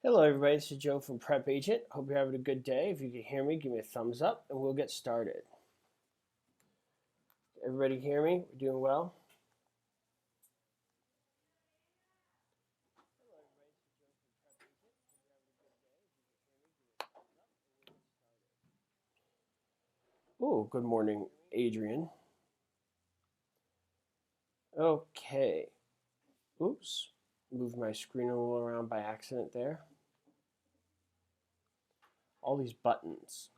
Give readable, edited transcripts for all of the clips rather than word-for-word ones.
Hello everybody, this is Joe from PrepAgent. Hope you're having a good day. If you can hear me, give me a thumbs up and we'll get started. Everybody hear me? We're doing well? Oh, good morning, Adrian. Okay. Oops. Moved my screen a little around by accident there. All these buttons.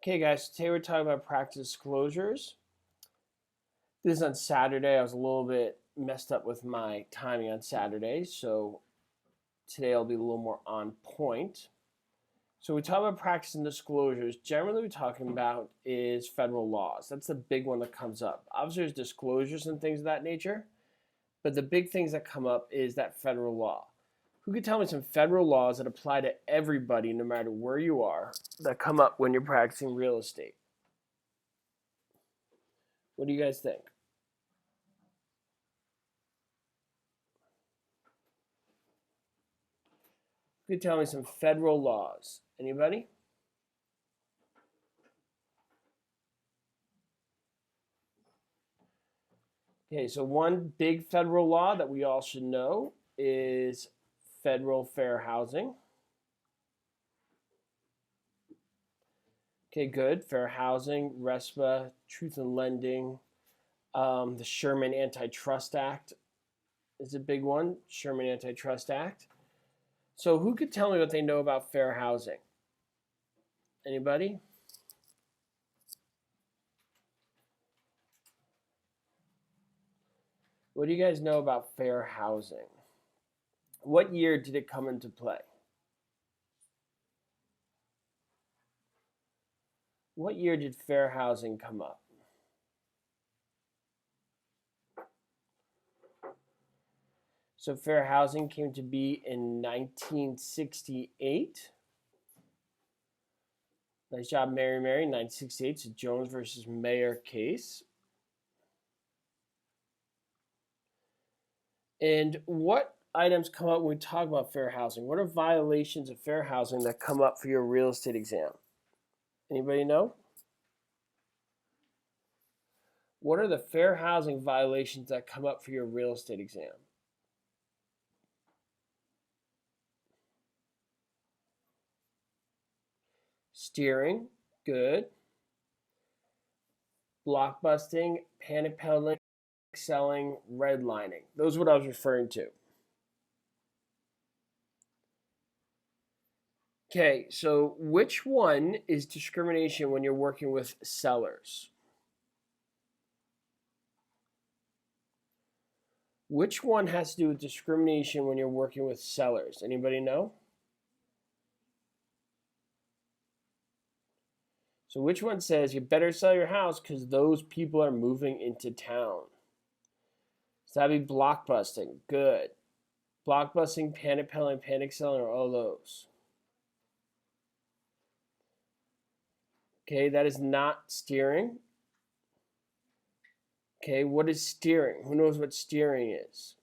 Okay guys, today we're talking about practice disclosures. This is on Saturday. I was a little bit messed up with my timing on Saturday, so today I'll be a little more on point. So we talk about practice and disclosures. Generally, we're talking about is federal laws. That's the big one that comes up. Obviously, there's disclosures and things of that nature, but the big things that come up is that federal law. Who could tell me some federal laws that apply to everybody, no matter where you are, that come up when you're practicing real estate? What do you guys think? Who could tell me some federal laws? Anybody? Okay, so one big federal law that we all should know is federal fair housing. Okay, good. Fair housing, RESPA, truth in lending, the Sherman Antitrust Act is a big one. Sherman Antitrust Act. So who could tell me what they know about fair housing? Anybody? What do you guys know about fair housing? What year did it come into play? What year did fair housing come up? So fair housing came to be in 1968. Nice job, Mary. 1968. It's a Jones versus Mayer case. And what items come up when we talk about fair housing? What are violations of fair housing that come up for your real estate exam? Anybody know? What are the fair housing violations that come up for your real estate exam? Steering, good. Blockbusting, panic peddling, selling, redlining. Those are what I was referring to. Okay, so which one is discrimination when you're working with sellers? Which one has to do with discrimination when you're working with sellers? Anybody know? So which one says you better sell your house because those people are moving into town? So that'd be blockbusting. Good. Blockbusting, panic peddling, panic selling, or all those. Okay, that is not steering. Okay, what is steering? Who knows what steering is?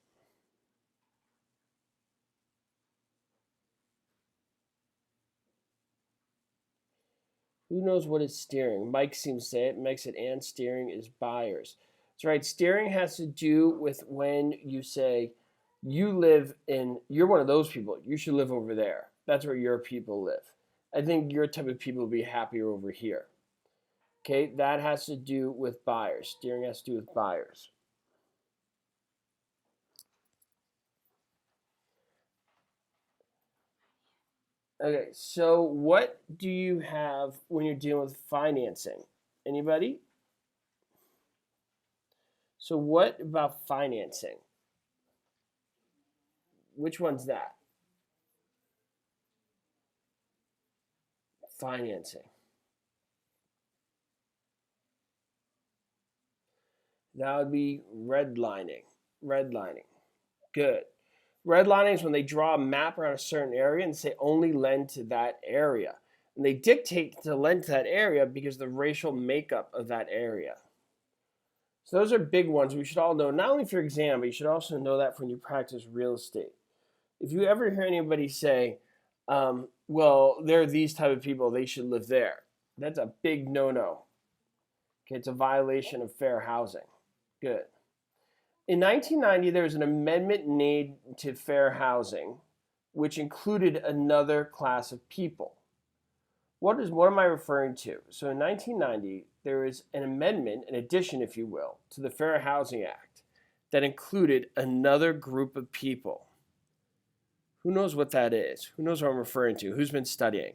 Who knows what is steering? Mike seems to say it, makes it, and steering is buyers. That's right. Steering has to do with when you say you live in, you're one of those people. You should live over there. That's where your people live. I think your type of people will be happier over here. Okay, that has to do with buyers. Steering has to do with buyers. Okay, so what do you have when you're dealing with financing? Anybody? So what about financing? Which one's that? Financing. That would be redlining. Redlining. Good. Redlining is when they draw a map around a certain area and say only lend to that area. And they dictate to lend to that area because of the racial makeup of that area. So those are big ones we should all know, not only for your exam, but you should also know that when you practice real estate. If you ever hear anybody say, well, there are these type of people, they should live there, that's a big no-no. Okay, it's a violation of fair housing. Good. In 1990, there was an amendment made to fair housing, which included another class of people. What am I referring to? So in 1990, there was an amendment, an addition, if you will, to the Fair Housing Act that included another group of people. Who knows what that is? Who knows what I'm referring to? Who's been studying?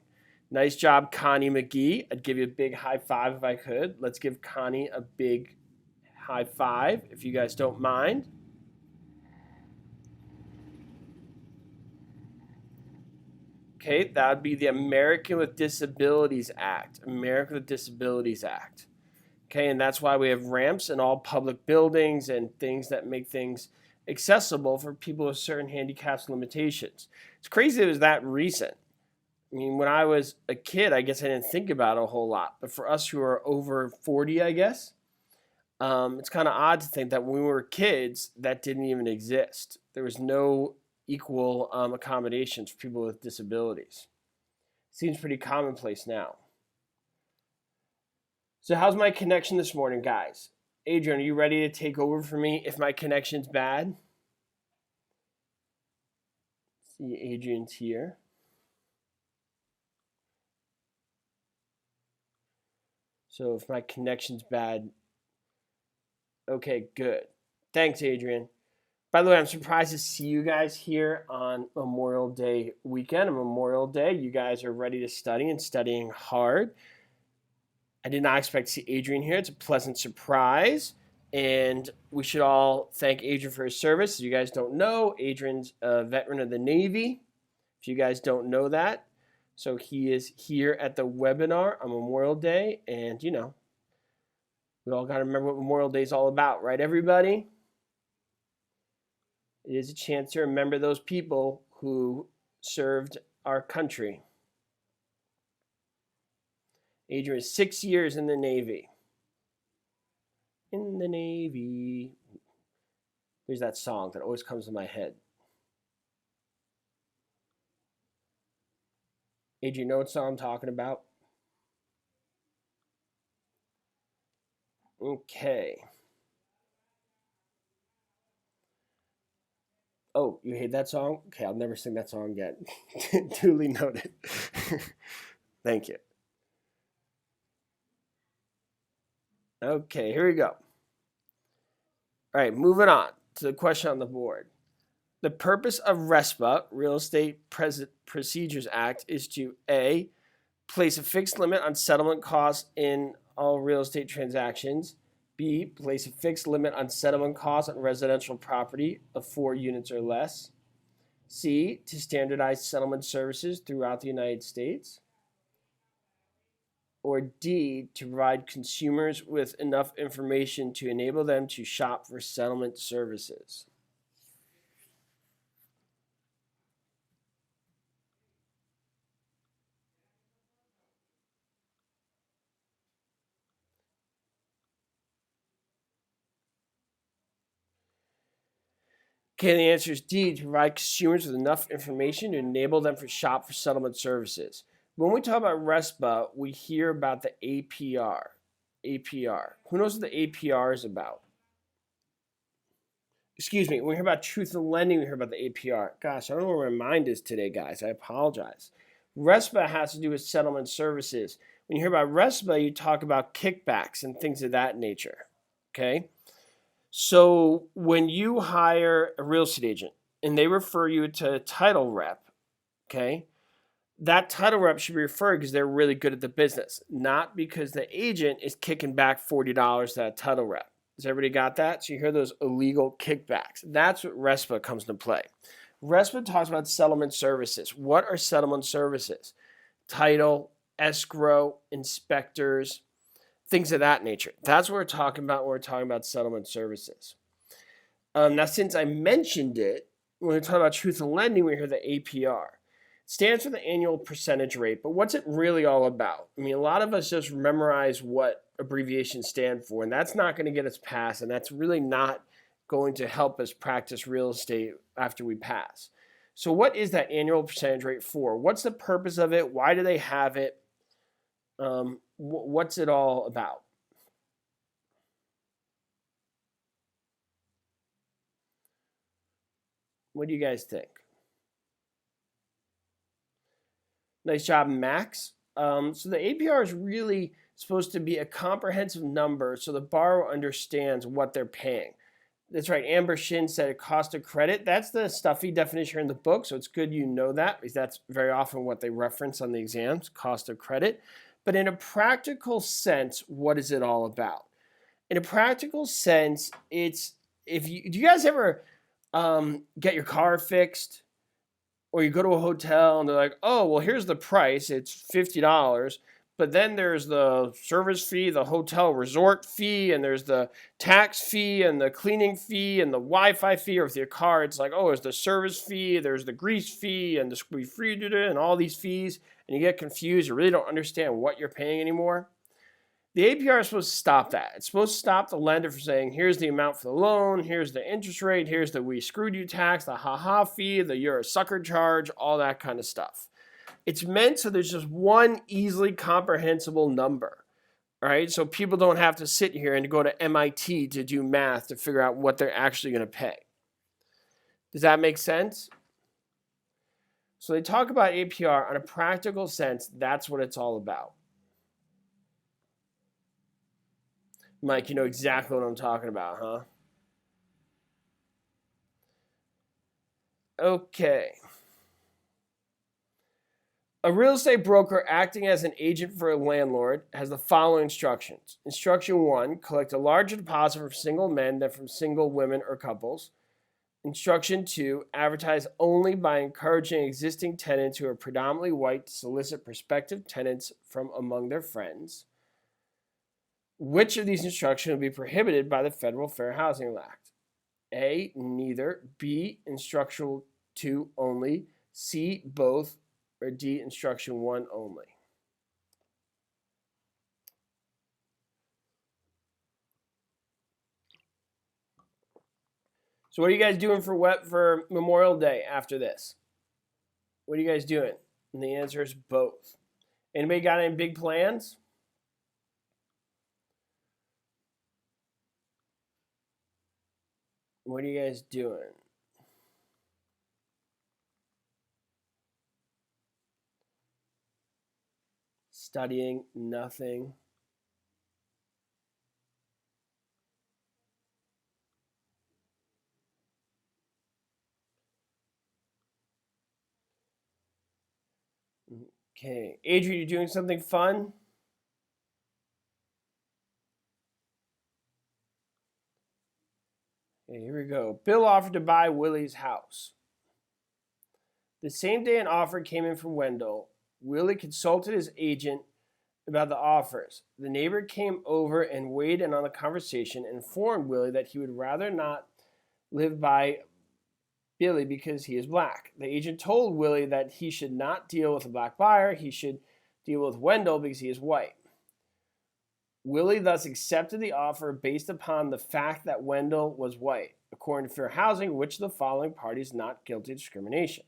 Nice job, Connie McGee. I'd give you a big high five if I could. Let's give Connie a big high five, if you guys don't mind. Okay, that would be the American with Disabilities Act. American with Disabilities Act. Okay, and that's why we have ramps in all public buildings and things that make things accessible for people with certain handicaps and limitations. It's crazy it was that recent. I mean, when I was a kid, I guess I didn't think about it a whole lot. But for us who are over 40, I guess, it's kind of odd to think that when we were kids, that didn't even exist. There was no equal accommodations for people with disabilities. Seems pretty commonplace now. So how's my connection this morning, guys? Adrian, are you ready to take over for me if my connection's bad? See, Adrian's here. So if my connection's bad, okay, good. Thanks, Adrian. By the way, I'm surprised to see you guys here on Memorial Day weekend. On Memorial Day, you guys are ready to study and studying hard. I did not expect to see Adrian here. It's a pleasant surprise. And we should all thank Adrian for his service. As you guys don't know, Adrian's a veteran of the Navy. If you guys don't know that. So he is here at the webinar on Memorial Day. And, you know, we all got to remember what Memorial Day is all about, right, everybody? It is a chance to remember those people who served our country. Adrian is 6 years in the Navy. In the Navy. There's that song that always comes to my head. Adrian, you know what song I'm talking about? Okay. Oh, you hate that song? Okay, I'll never sing that song again. Duly noted. Thank you. Okay, here we go. All right, moving on to the question on the board. The purpose of RESPA, Real Estate Procedures Act, is to A, place a fixed limit on settlement costs in all real estate transactions. B, place a fixed limit on settlement costs on residential property of 4 units or less. C, to standardize settlement services throughout the United States. Or D, to provide consumers with enough information to enable them to shop for settlement services. Okay, the answer is D, to provide consumers with enough information to enable them to shop for settlement services. When we talk about RESPA, we hear about the APR. APR. Who knows what the APR is about? Excuse me, when we hear about truth in lending, we hear about the APR. Gosh, I don't know where my mind is today, guys. I apologize. RESPA has to do with settlement services. When you hear about RESPA, you talk about kickbacks and things of that nature. Okay? So when you hire a real estate agent and they refer you to a title rep, okay, that title rep should be referred because they're really good at the business, not because the agent is kicking back $40 to that title rep. Has everybody got that? So you hear those illegal kickbacks. That's what RESPA comes into play. RESPA talks about settlement services. What are settlement services? Title, escrow, inspectors, things of that nature. That's what we're talking about when we're talking about settlement services. Now, since I mentioned it, when we talk about truth in lending, we hear the APR. It stands for the annual percentage rate, but what's it really all about? I mean, a lot of us just memorize what abbreviations stand for, and that's not going to get us past, and that's really not going to help us practice real estate after we pass. So what is that annual percentage rate for? What's the purpose of it? Why do they have it? What's it all about? What do you guys think? Nice job, Max. So the APR is really supposed to be a comprehensive number so the borrower understands what they're paying. That's right. Amber Shin said a cost of credit. That's the stuffy definition in the book, so it's good you know that because that's very often what they reference on the exams, cost of credit. But in a practical sense, what is it all about? In a practical sense, it's do you guys ever get your car fixed? Or you go to a hotel and they're like, oh, well, here's the price. It's $50. But then there's the service fee, the hotel resort fee, and there's the tax fee and the cleaning fee and the Wi-Fi fee. Or with your car, it's like, oh, there's the service fee, there's the grease fee, and the squeeze free and all these fees. And you get confused. You really don't understand what you're paying anymore. The APR is supposed to stop that. It's supposed to stop the lender from saying, here's the amount for the loan, here's the interest rate, here's the we screwed you tax, the ha-ha fee, the you're a sucker charge, all that kind of stuff. It's meant so there's just one easily comprehensible number, right? So people don't have to sit here and go to MIT to do math to figure out what they're actually going to pay. Does that make sense? So they talk about APR on a practical sense. That's what it's all about. Mike, you know exactly what I'm talking about, huh? Okay. A real estate broker acting as an agent for a landlord has the following instructions. Instruction 1, collect a larger deposit from single men than from single women or couples. Instruction 2, advertise only by encouraging existing tenants who are predominantly white to solicit prospective tenants from among their friends. Which of these instructions will be prohibited by the Federal Fair Housing Act? A, neither. B, instruction 2 only. C, both. Or D, instruction 1 only. So what are you guys doing for Memorial Day after this? What are you guys doing? And the answer is both. Anybody got any big plans? What are you guys doing? Studying nothing. Okay. Adrian, you doing something fun? Okay, here we go. Bill offered to buy Willie's house. The same day an offer came in from Wendell, Willie consulted his agent about the offers. The neighbor came over and weighed in on the conversation and informed Willie that he would rather not live by Billy because he is black. The agent told Willie that he should not deal with a black buyer, he should deal with Wendell because he is white. Willie thus accepted the offer based upon the fact that Wendell was white. According to Fair Housing, which of the following parties is not guilty of discrimination?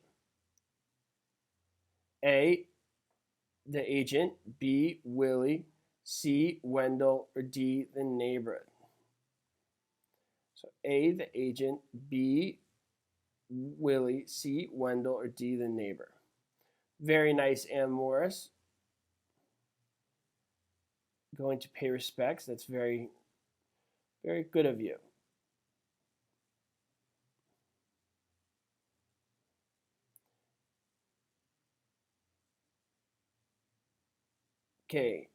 A, the agent, B, Willie, C, Wendell, or D, the neighborhood. So A, the agent, B, Willie, C, Wendell, or D, the neighbor. Very nice, Ann Morris. Going to pay respects. That's very, very good of you. Okay,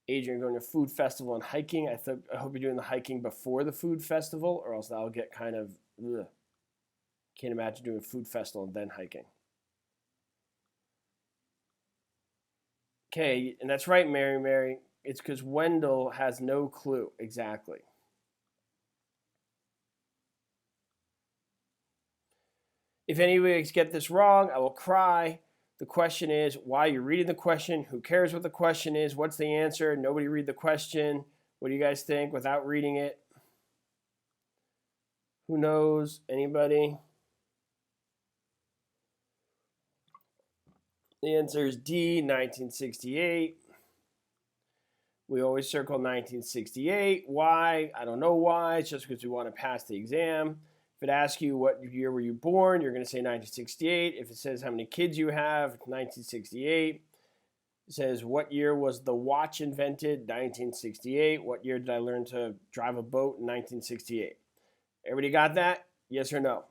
Adrian, going to food festival and hiking. I hope you're doing the hiking before the food festival, or else that'll get kind of ugh. Can't imagine doing a food festival and then hiking. Okay, and that's right, Mary. It's because Wendell has no clue exactly. If anybody get this wrong, I will cry. The question is, why are you reading the question? Who cares what the question is? What's the answer? Nobody read the question. What do you guys think without reading it? Who knows? Anybody? The answer is D, 1968. We always circle 1968. Why? I don't know why. It's just because we want to pass the exam. If it asks you what year were you born, you're going to say 1968. If it says how many kids you have, 1968. It says what year was the watch invented? 1968. What year did I learn to drive a boat? 1968. Everybody got that? Yes or no?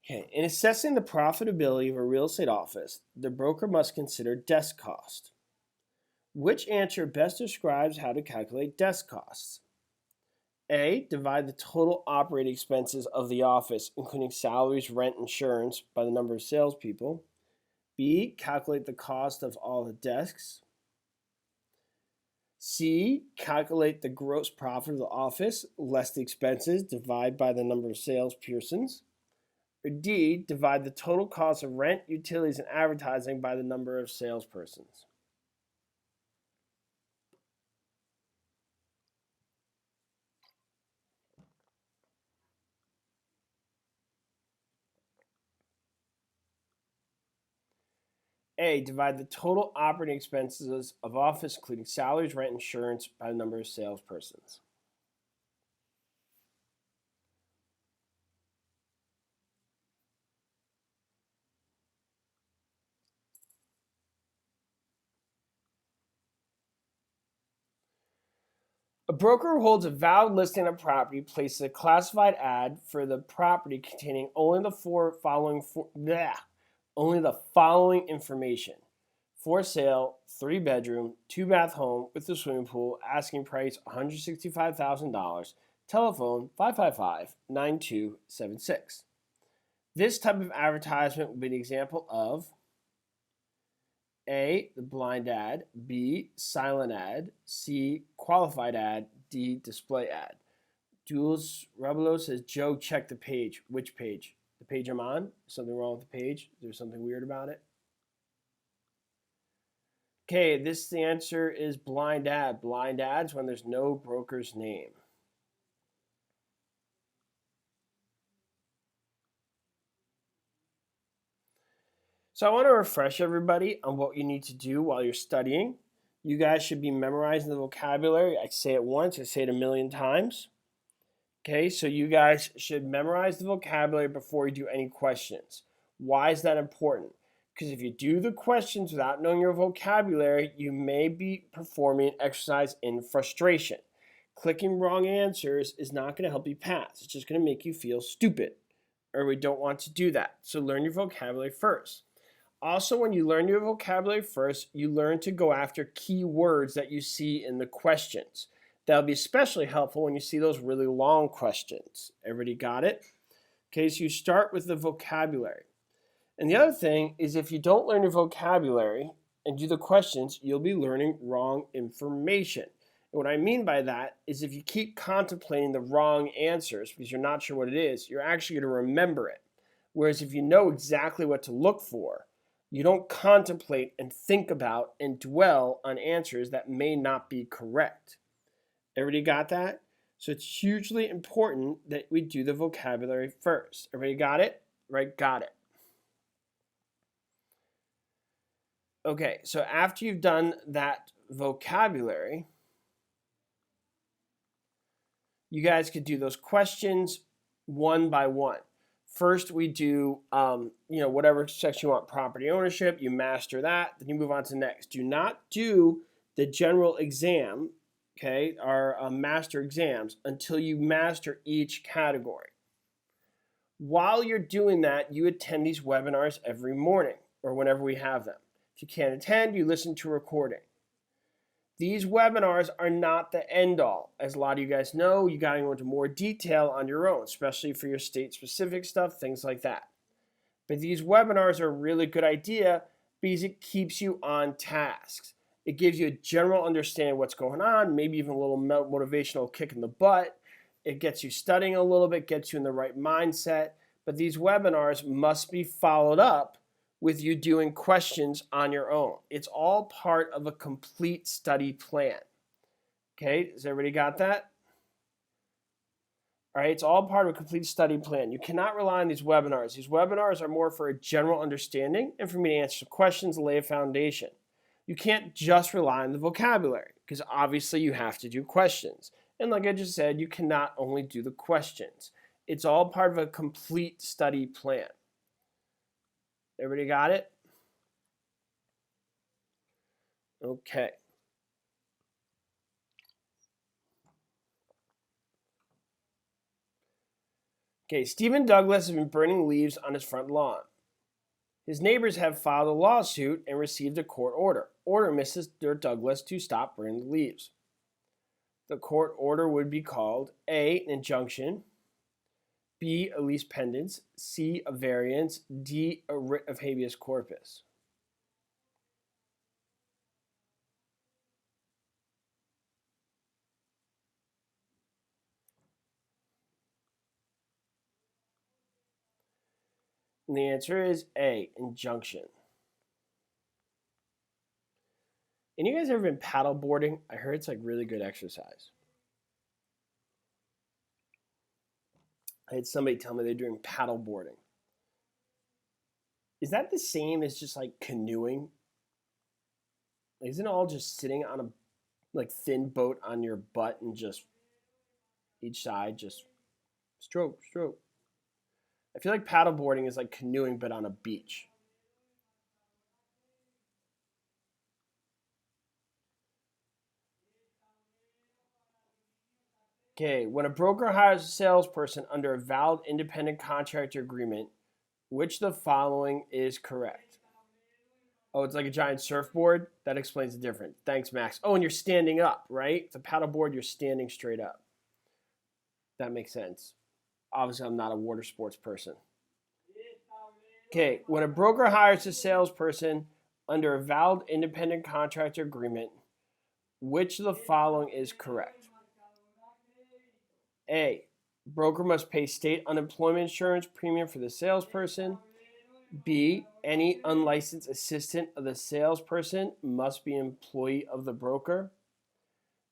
Okay. In assessing the profitability of a real estate office, the broker must consider desk cost. Which answer best describes how to calculate desk costs? A. Divide the total operating expenses of the office, including salaries, rent, insurance, by the number of salespeople. B. Calculate the cost of all the desks. C. Calculate the gross profit of the office, less the expenses, divide by the number of salespersons. Or D. Divide the total cost of rent, utilities, and advertising by the number of salespersons. A. Divide the total operating expenses of office, including salaries, rent, insurance, by the number of salespersons. A broker who holds a valid listing of property places a classified ad for the property containing only the following information: for sale, 3-bedroom, 2-bath home with a swimming pool, asking price $165,000, telephone 555-9276. This type of advertisement would be an example of A, the blind ad, B, silent ad, C, qualified ad, D, display ad. Jules Rebelo says, Joe, check the page. Which page? The page I'm on? Something wrong with the page? There's something weird about it? Okay, the answer is blind ad. Blind ads when there's no broker's name. So I want to refresh everybody on what you need to do while you're studying. You guys should be memorizing the vocabulary. I say it once, I say it a million times. Okay, so you guys should memorize the vocabulary before you do any questions. Why is that important? Because if you do the questions without knowing your vocabulary, you may be performing an exercise in frustration. Clicking wrong answers is not going to help you pass. It's just going to make you feel stupid, or we don't want to do that. So learn your vocabulary first. Also, when you learn your vocabulary first, you learn to go after key words that you see in the questions. That'll be especially helpful when you see those really long questions. Everybody got it? Okay, so you start with the vocabulary. And the other thing is, if you don't learn your vocabulary and do the questions, you'll be learning wrong information. And what I mean by that is if you keep contemplating the wrong answers because you're not sure what it is, you're actually going to remember it. Whereas if you know exactly what to look for, you don't contemplate and think about and dwell on answers that may not be correct. Everybody got that? So it's hugely important that we do the vocabulary first. Everybody got it? Right, got it. Okay, so after you've done that vocabulary, you guys could do those questions one by one. First, we do, whatever section you want, property ownership, you master that, then you move on to next. Do not do the general exam, okay, our master exams, until you master each category. While you're doing that, you attend these webinars every morning or whenever we have them. If you can't attend, you listen to a recording. These webinars are not the end all. As a lot of you guys know, you got to go into more detail on your own, especially for your state-specific stuff, things like that. But these webinars are a really good idea because it keeps you on task. It gives you a general understanding of what's going on, maybe even a little motivational kick in the butt. It gets you studying a little bit, gets you in the right mindset. But these webinars must be followed up with you doing questions on your own. It's all part of a complete study plan. Okay, has everybody got that? All right, it's all part of a complete study plan. You cannot rely on these webinars. These webinars are more for a general understanding and for me to answer some questions and lay a foundation. You can't just rely on the vocabulary because obviously you have to do questions. And like I just said, you cannot only do the questions. It's all part of a complete study plan. Everybody got it? Okay. Okay, Stephen Douglas has been burning leaves on his front lawn. His neighbors have filed a lawsuit and received a court order. Order Mr. Douglas to stop burning the leaves. The court order would be called A, an injunction, B, a lease pendens, C, a variance, D, a writ of habeas corpus. And the answer is A, injunction. And you guys ever been paddle boarding? I heard it's like really good exercise. I had somebody tell me they're doing paddle boarding. Is that the same as just like canoeing? Like, isn't it all just sitting on a like thin boat on your butt and just each side just stroke, stroke? I feel like paddle boarding is like canoeing but on a beach. Okay, when a broker hires a salesperson under a valid independent contractor agreement, which of the following is correct? Oh, it's like a giant surfboard? That explains the difference. Thanks, Max. Oh, and you're standing up, right? It's a paddleboard, you're standing straight up. That makes sense. Obviously, I'm not a water sports person. Okay, when a broker hires a salesperson under a valid independent contractor agreement, which of the following is correct? A, broker must pay state unemployment insurance premium for the salesperson. B, any unlicensed assistant of the salesperson must be an employee of the broker.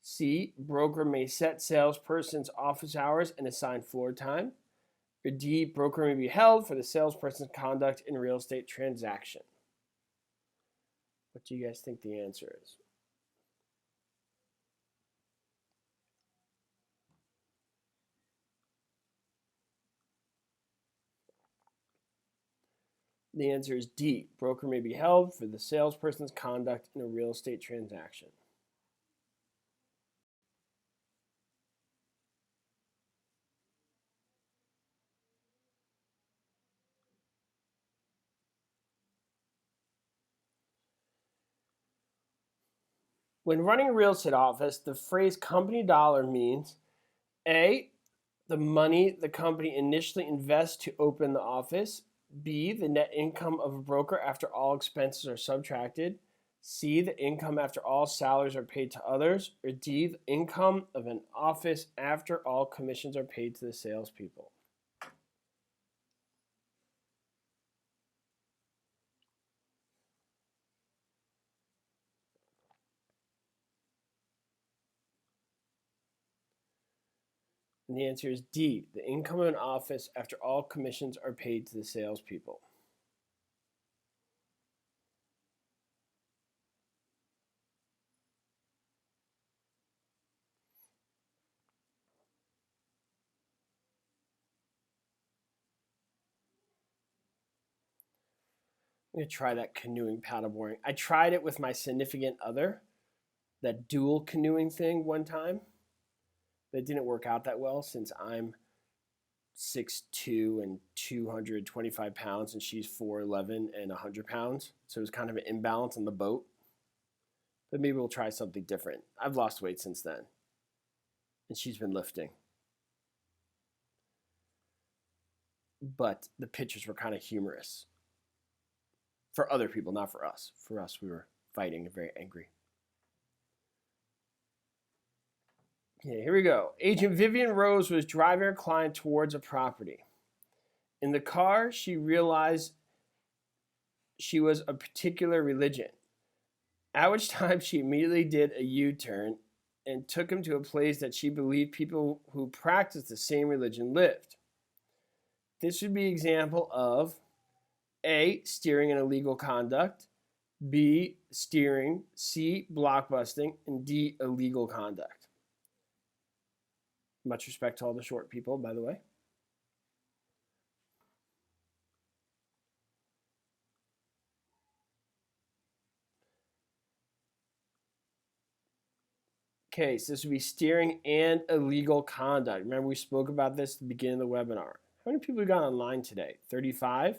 C, broker may set salesperson's office hours and assign floor time. Or D, broker may be held for the salesperson's conduct in a real estate transaction. What do you guys think the answer is? The answer is D, broker may be held for the salesperson's conduct in a real estate transaction. When running a real estate office, the phrase company dollar means A, the money the company initially invests to open the office. B, the net income of a broker after all expenses are subtracted. C, the income after all salaries are paid to others. Or D, the income of an office after all commissions are paid to the salespeople. And the answer is D, the income of an office after all commissions are paid to the salespeople. I'm going to try that canoeing paddleboarding. I tried it with my significant other, that dual canoeing thing one time. But it didn't work out that well since I'm 6'2" and 225 pounds and she's 4'11" and 100 pounds. So it was kind of an imbalance on the boat. But maybe we'll try something different. I've lost weight since then. And she's been lifting. But the pictures were kind of humorous. For other people, not for us. For us, we were fighting and very angry. Okay, here we go. Agent Vivian Rose was driving her client towards a property. In the car, she realized she was a particular religion, at which time she immediately did a U-turn and took him to a place that she believed people who practiced the same religion lived. This would be an example of A, steering an illegal conduct, B, steering, C, blockbusting, and D, illegal conduct. Much respect to all the short people, by the way. Okay, so this would be steering and illegal conduct. Remember, we spoke about this at the beginning of the webinar. How many people we got online today? 35?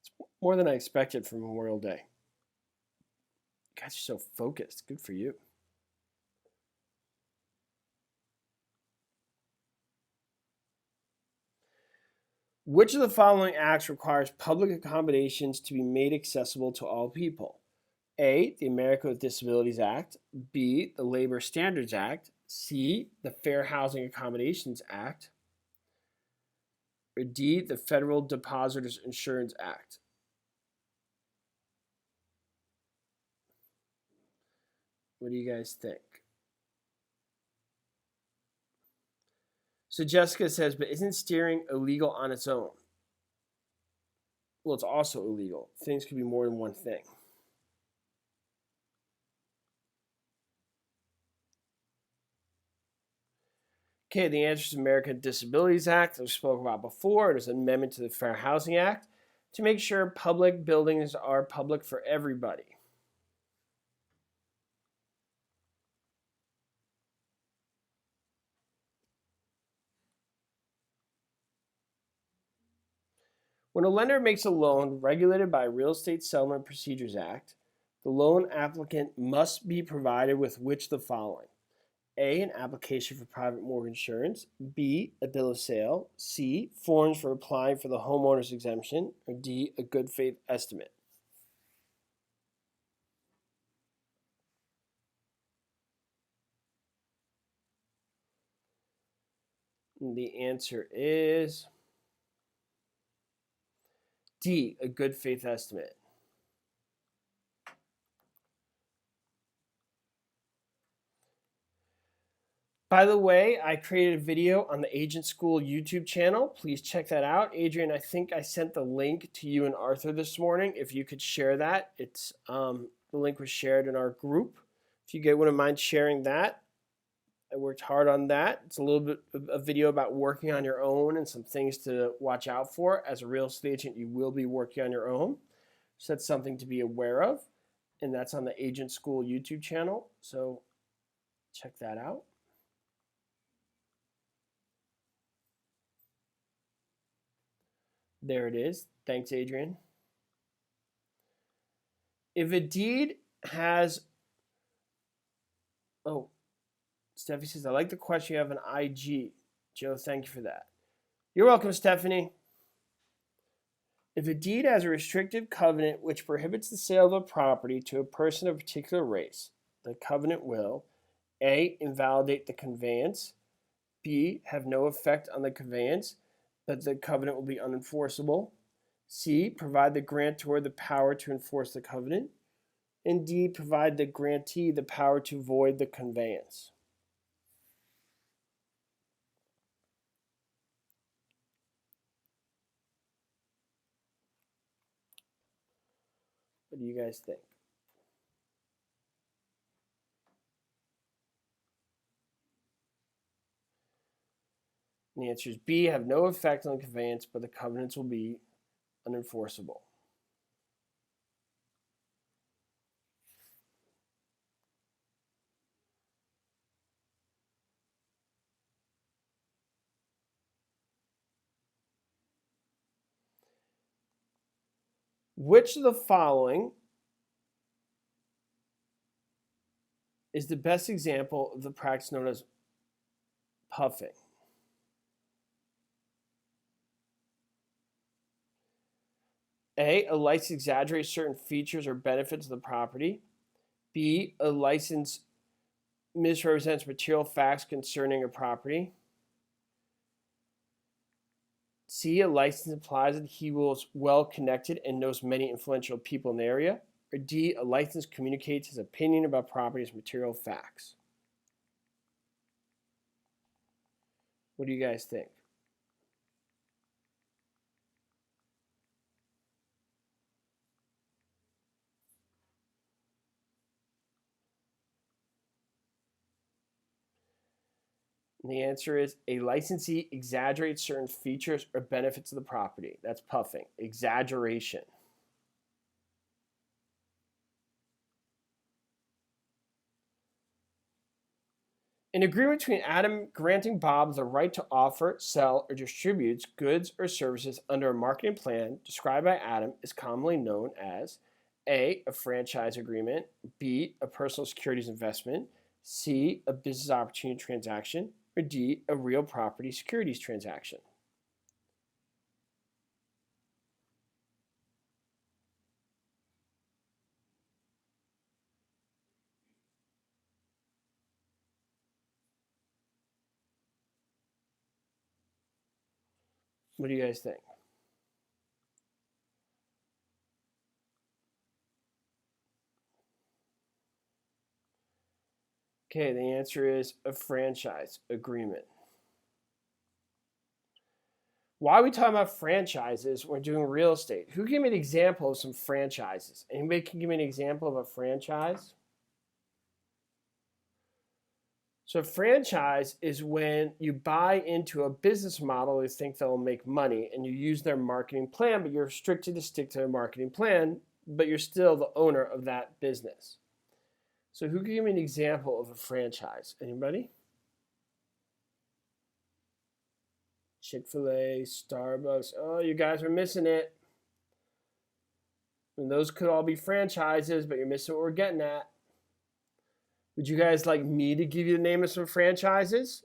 It's more than I expected for Memorial Day. You guys are so focused. Good for you. Which of the following acts requires public accommodations to be made accessible to all people? A, the America with Disabilities Act, B, the Labor Standards Act, C, the Fair Housing Accommodations Act, or D, the Federal Depositors Insurance Act. What do you guys think? So Jessica says, but isn't steering illegal on its own? Well, it's also illegal. Things could be more than one thing. Okay, the answer is American Disabilities Act, that we spoke about before. It is an amendment to the Fair Housing Act to make sure public buildings are public for everybody. When a lender makes a loan regulated by Real Estate Settlement Procedures Act, the loan applicant must be provided with which of the following? A, an application for private mortgage insurance, B, a bill of sale, C, forms for applying for the homeowner's exemption, or D, a good faith estimate. And the answer is D, a good faith estimate. By the way, I created a video on the Agent School YouTube channel. Please check that out. Adrian, I think I sent the link to you and Arthur this morning. If you could share that, it's the link was shared in our group. If you wouldn't mind sharing that, I worked hard on that. It's a little bit of a video about working on your own and some things to watch out for. As a real estate agent, you will be working on your own. So that's something to be aware of. And that's on the Agent School YouTube channel. So check that out. There it is. Thanks, Adrian. If a deed has, oh, Stephanie says, I like the question you have an IG. Joe, thank you for that. You're welcome, Stephanie. If a deed has a restrictive covenant which prohibits the sale of a property to a person of a particular race, the covenant will A, invalidate the conveyance, B, have no effect on the conveyance, but the covenant will be unenforceable, C, provide the grantor the power to enforce the covenant, and D, provide the grantee the power to void the conveyance. What do you guys think? And the answer is B, have no effect on the conveyance, but the covenants will be unenforceable. Which of the following is the best example of the practice known as puffing? A, a license exaggerates certain features or benefits of the property. B, a license misrepresents material facts concerning a property. C, a license implies that he was well connected and knows many influential people in the area. Or D, a license communicates his opinion about property's material facts. What do you guys think? And the answer is a licensee exaggerates certain features or benefits of the property. That's puffing. Exaggeration. An agreement between Adam granting Bob the right to offer, sell, or distribute goods or services under a marketing plan described by Adam is commonly known as A, a franchise agreement, B, a personal securities investment, C, a business opportunity transaction, or D, a real property securities transaction. What do you guys think? Okay, the answer is a franchise agreement. Why are we talking about franchises when we're doing real estate? Who can give me an example of some franchises? Anybody can give me an example of a franchise? So a franchise is when you buy into a business model you think they'll make money and you use their marketing plan, but you're restricted to stick to their marketing plan, but you're still the owner of that business. So who can give me an example of a franchise? Anybody? Chick-fil-A, Starbucks. Oh, you guys are missing it. And those could all be franchises, but you're missing what we're getting at. Would you guys like me to give you the name of some franchises?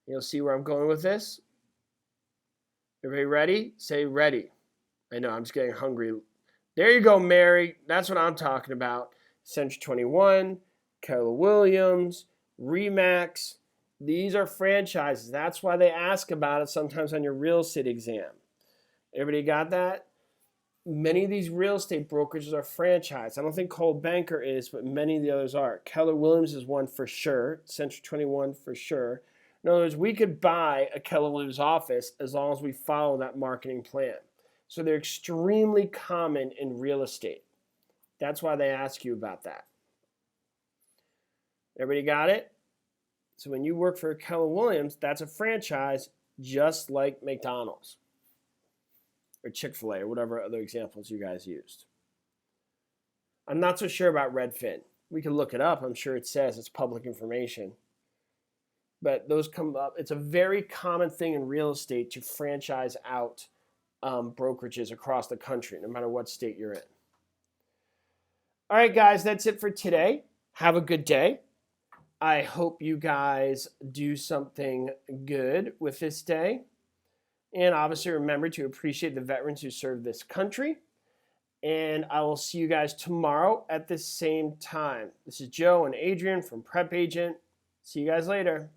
You'll see where I'm going with this. Everybody ready? Say ready. I know, I'm just getting hungry. There you go, Mary. That's what I'm talking about. Century 21, Keller Williams, Remax. These are franchises. That's why they ask about it sometimes on your real estate exam. Everybody got that? Many of these real estate brokerages are franchised. I don't think Coldwell Banker is, but many of the others are. Keller Williams is one for sure. Century 21 for sure. In other words, we could buy a Keller Williams office as long as we follow that marketing plan. So they're extremely common in real estate. That's why they ask you about that. Everybody got it? So when you work for Keller Williams, that's a franchise just like McDonald's or Chick-fil-A or whatever other examples you guys used. I'm not so sure about Redfin. We can look it up. I'm sure it says it's public information. But those come up. It's a very common thing in real estate to franchise out brokerages across the country, no matter what state you're in. All right, guys, that's it for today. Have a good day. I hope you guys do something good with this day. And obviously remember to appreciate the veterans who served this country. And I will see you guys tomorrow at the same time. This is Joe and Adrian from PrepAgent. See you guys later.